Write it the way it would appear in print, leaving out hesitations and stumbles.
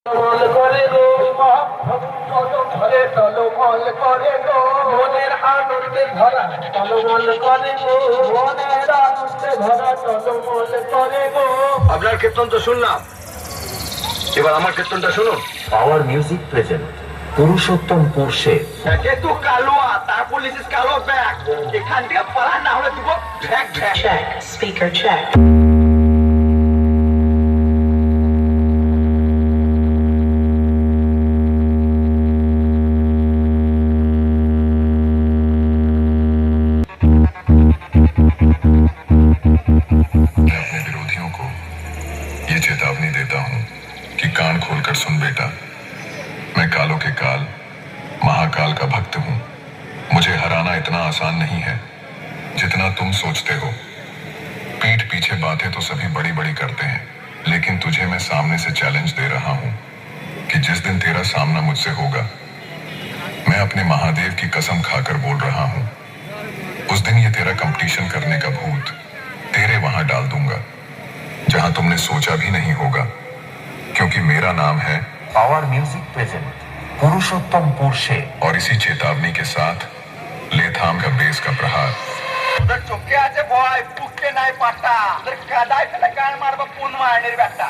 টলমল করে গো ঘরে টলমল করে গো মনের আনন্দে ভরা টলমল করে গো মনের আনন্দে ভরা টলমল করে গো। আপনার কীর্তন তো শুনলাম, এবার আমার কীর্তনটা শুনুন। পাওয়ার মিউজিক প্রেজেন্ট পুরুষোত্তমপুর সে কিন্তু কালোয়া তার পুলিশ কালো ব্যাগ এখান থেকে পালা না হলে দিব bag bag. Check. Speaker check. मैं अपने विरोधियों को ये चेतावनी देता हूं कि कान खोलकर सुन बेटा, मैं कालों के काल महाकाल का भक्त हूं। मुझे हराना इतना आसान नहीं है जितना तुम सोचते हो। पीठ पीछे बातें तो सभी बड़ी बड़ी करते हैं, लेकिन तुझे मैं सामने से चैलेंज दे रहा हूं कि जिस दिन तेरा सामना मुझसे होगा, मैं अपने महादेव की कसम खाकर बोल रहा हूं, उस दिन ये तेरा कंपटीशन करने का भूत तेरे वहां डाल दूंगा जहां तुमने सोचा भी नहीं होगा, क्योंकि मेरा नाम है। पावर म्यूजिक प्रेजेंट पुरुषोत्तमपुर से और इसी चेतावनी के साथ ले थाम का बेस का प्रहार। চোখে আছে ভয় পুষতে নাই পাটা কাদায় ফেলে কান মারবো কোন মায়ের বেটা।